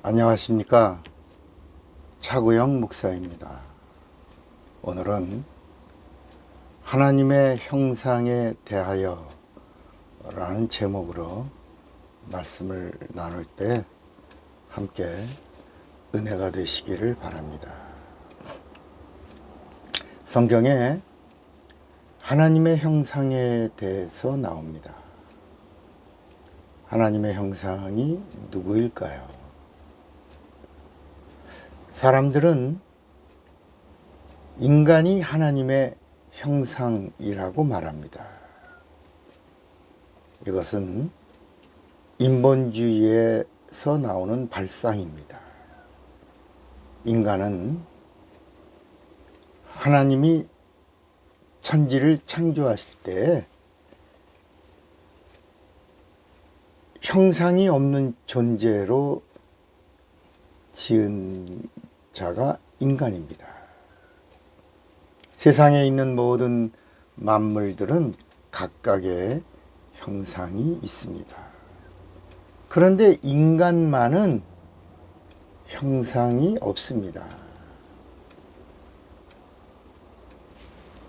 안녕하십니까. 차구영 목사입니다. 오늘은 하나님의 형상에 대하여 라는 제목으로 말씀을 나눌 때 함께 은혜가 되시기를 바랍니다. 성경에 하나님의 형상에 대해서 나옵니다. 하나님의 형상이 누구일까요? 사람들은 인간이 하나님의 형상이라고 말합니다. 이것은 인본주의에서 나오는 발상입니다. 인간은 하나님이 천지를 창조하실 때 형상이 없는 존재로 지은 자가 인간입니다. 세상에 있는 모든 만물들은 각각의 형상이 있습니다. 그런데 인간만은 형상이 없습니다.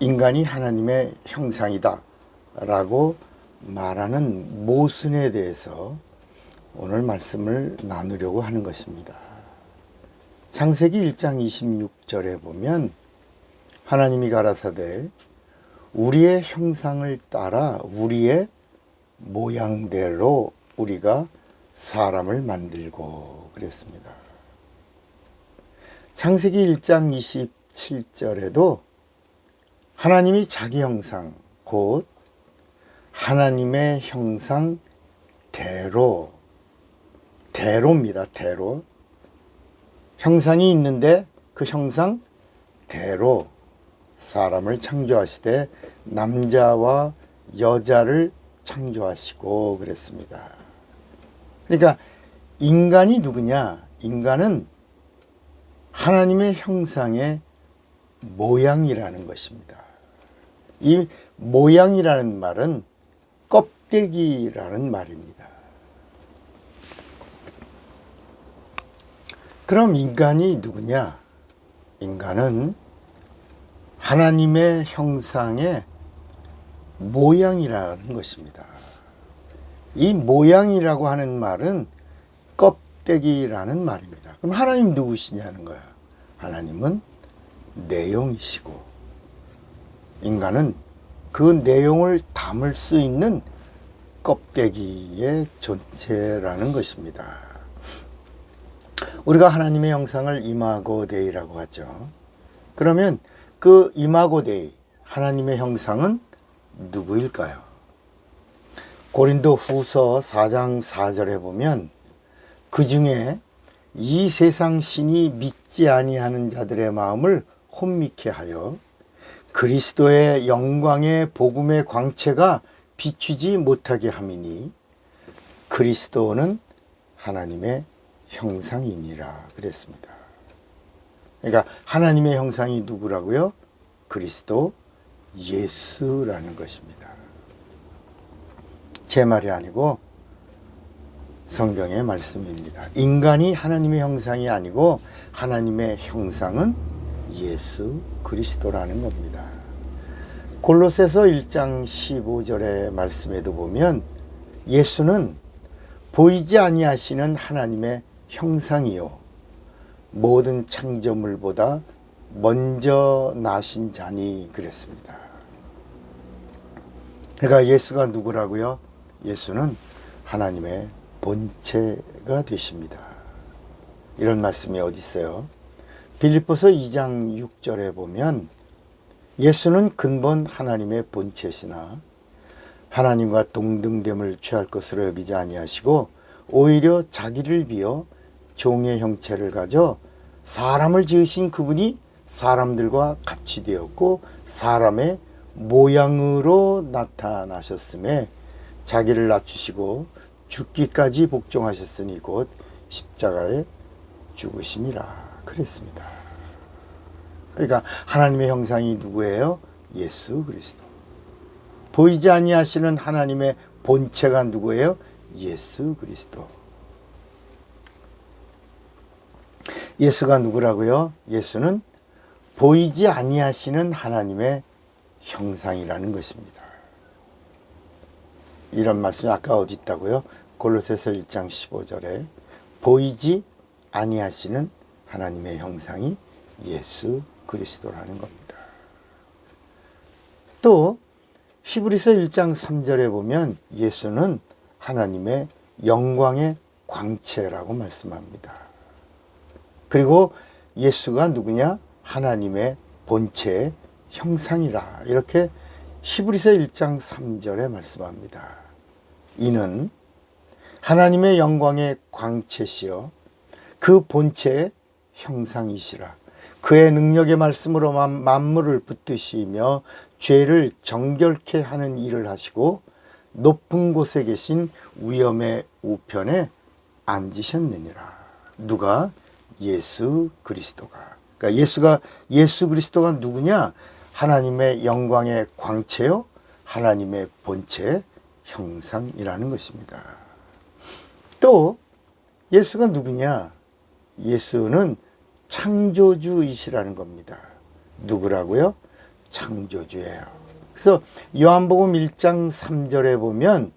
인간이 하나님의 형상이다 라고 말하는 모순에 대해서 오늘 말씀을 나누려고 하는 것입니다. 창세기 1장 26절에 보면 하나님이 가라사대 우리의 형상을 따라 우리의 모양대로 우리가 사람을 만들고 그랬습니다. 창세기 1장 27절에도 하나님이 자기 형상 곧 하나님의 형상대로 대로입니다. 대로 형상이 있는데 그 형상대로 사람을 창조하시되 남자와 여자를 창조하시고 그랬습니다. 그러니까 인간이 누구냐? 인간은 하나님의 형상의 모양이라는 것입니다. 이 모양이라는 말은 껍데기라는 말입니다. 그럼 인간이 누구냐? 인간은 하나님의 형상의 모양이라는 것입니다. 이 모양이라고 하는 말은 껍데기라는 말입니다. 그럼 하나님 누구시냐는 거야. 하나님은 내용이시고 인간은 그 내용을 담을 수 있는 껍데기의 존재라는 것입니다. 우리가 하나님의 형상을 이마고 데이라고 하죠. 그러면 그 이마고 데이, 하나님의 형상은 누구일까요? 고린도 후서 4장 4절에 보면 그 중에 이 세상 신이 믿지 아니하는 자들의 마음을 혼미케 하여 그리스도의 영광의 복음의 광채가 비추지 못하게 함이니 그리스도는 하나님의 형상이니라 그랬습니다. 그러니까 하나님의 형상이 누구라고요? 그리스도 예수라는 것입니다. 제 말이 아니고 성경의 말씀입니다. 인간이 하나님의 형상이 아니고 하나님의 형상은 예수 그리스도라는 겁니다. 골로새서 1장 15절의 말씀에도 보면 예수는 보이지 아니하시는 하나님의 형상이요 모든 창조물보다 먼저 나신 자니 그랬습니다. 그러니까 예수가 누구라고요? 예수는 하나님의 본체가 되십니다. 이런 말씀이 어디 있어요? 빌립보서 2장 6절에 보면 예수는 근본 하나님의 본체시나 하나님과 동등됨을 취할 것으로 여기지 아니하시고 오히려 자기를 비어 종의 형체를 가져 사람을 지으신 그분이 사람들과 같이 되었고 사람의 모양으로 나타나셨음에 자기를 낮추시고 죽기까지 복종하셨으니 곧 십자가에 죽으심이라 그랬습니다. 그러니까 하나님의 형상이 누구예요? 예수 그리스도. 보이지 아니하시는 하나님의 본체가 누구예요? 예수 그리스도. 예수가 누구라고요? 예수는 보이지 아니하시는 하나님의 형상이라는 것입니다. 이런 말씀이 아까 어디 있다고요? 골로새서 1장 15절에 보이지 아니하시는 하나님의 형상이 예수 그리스도라는 겁니다. 또 히브리서 1장 3절에 보면 예수는 하나님의 영광의 광채라고 말씀합니다. 그리고 예수가 누구냐? 하나님의 본체의 형상이라 이렇게 히브리서 1장 3절에 말씀합니다. 이는 하나님의 영광의 광채시여 그 본체의 형상이시라. 그의 능력의 말씀으로 만물을 붙드시며 죄를 정결케 하는 일을 하시고 높은 곳에 계신 위엄의 우편에 앉으셨느니라. 누가? 예수 그리스도가. 그러니까 예수 그리스도가 누구냐? 하나님의 영광의 광채요, 하나님의 본체의 형상이라는 것입니다. 또 예수가 누구냐? 예수는 창조주이시라는 겁니다. 누구라고요? 창조주예요. 그래서 요한복음 1장 3절에 보면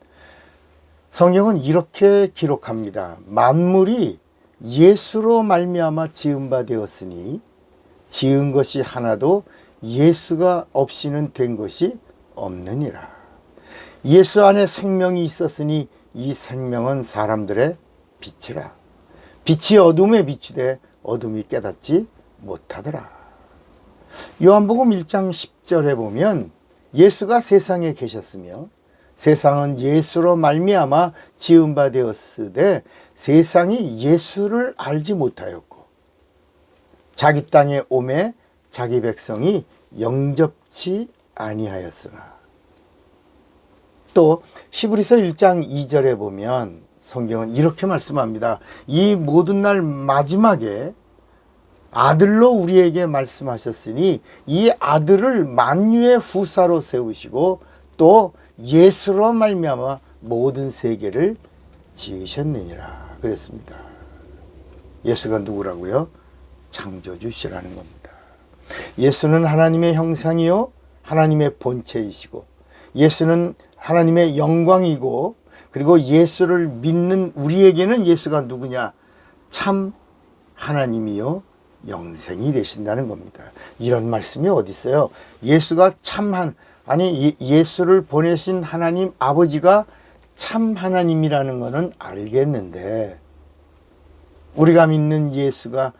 성경은 이렇게 기록합니다. 만물이 예수로 말미암아 지은 바 되었으니 지은 것이 하나도 예수가 없이는 된 것이 없느니라. 예수 안에 생명이 있었으니 이 생명은 사람들의 빛이라. 빛이 어둠에 비추되 어둠이 깨닫지 못하더라. 요한복음 1장 10절에 보면 예수가 세상에 계셨으며 세상은 예수로 말미암아 지은 바 되었으되 세상이 예수를 알지 못하였고 자기 땅에 오매 자기 백성이 영접치 아니하였으나. 또 히브리서 1장 2절에 보면 성경은 이렇게 말씀합니다. 이 모든 날 마지막에 아들로 우리에게 말씀하셨으니 이 아들을 만유의 후사로 세우시고 또 예수로 말미암아 모든 세계를 지으셨느니라 그랬습니다. 예수가 누구라고요? 창조주시라는 겁니다. 예수는 하나님의 형상이요 하나님의 본체이시고 예수는 하나님의 영광이고 그리고 예수를 믿는 우리에게는 예수가 누구냐? 참 하나님이요 영생이 되신다는 겁니다. 이런 말씀이 어디 있어요? 예수가 예수를 보내신 하나님 아버지가 참 하나님이라는 것은 알겠는데 우리가 믿는 예수가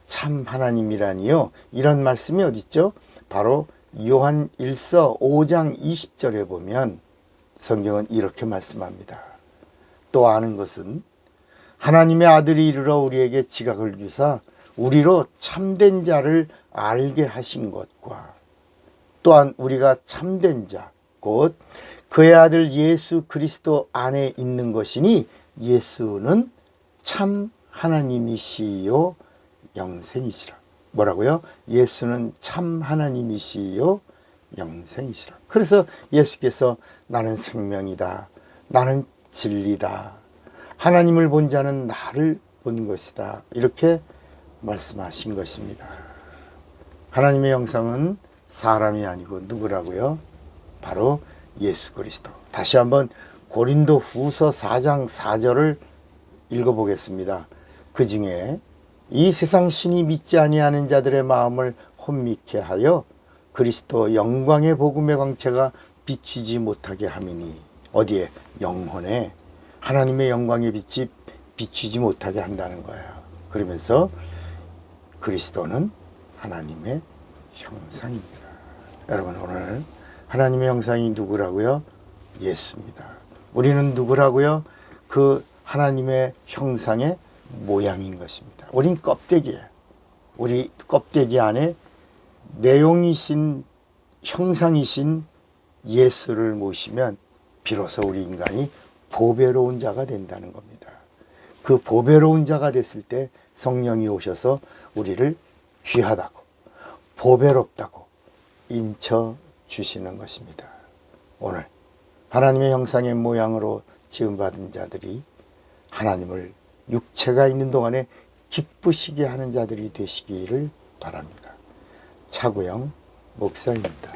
참 하나님이라니요? 이런 말씀이 어디 있죠? 바로 요한 1서 5장 20절에 보면 성경은 이렇게 말씀합니다. 또 아는 것은 하나님의 아들이 이르러 우리에게 지각을 주사 우리로 참된 자를 알게 하신 것과 또한 우리가 참된 자, 곧 그의 아들 예수 그리스도 안에 있는 것이니 예수는 참 하나님이시요 영생이시라. 뭐라고요? 예수는 참 하나님이시요 영생이시라. 그래서 예수께서 나는 생명이다. 나는 진리다. 하나님을 본 자는 나를 본 것이다. 이렇게 말씀하신 것입니다. 하나님의 형상은 사람이 아니고 누구라고요? 바로 예수 그리스도. 다시 한번 고린도 후서 4장 4절을 읽어보겠습니다. 그 중에 이 세상 신이 믿지 아니하는 자들의 마음을 혼미케 하여 그리스도 영광의 복음의 광채가 비치지 못하게 함이니. 어디에? 영혼에 하나님의 영광의 빛이 비치지 못하게 한다는 거예요. 그러면서 그리스도는 하나님의 형상입니다. 여러분 오늘 하나님의 형상이 누구라고요? 예수입니다. 우리는 누구라고요? 그 하나님의 형상의 모양인 것입니다. 우린 껍데기예요. 우리 껍데기 안에 내용이신 형상이신 예수를 모시면 비로소 우리 인간이 보배로운 자가 된다는 겁니다. 그 보배로운 자가 됐을 때 성령이 오셔서 우리를 귀하다고 보배롭다고 인쳐 주시는 것입니다. 오늘 하나님의 형상의 모양으로 지음받은 자들이 하나님을 육체가 있는 동안에 기쁘시게 하는 자들이 되시기를 바랍니다. 차고영 목사입니다.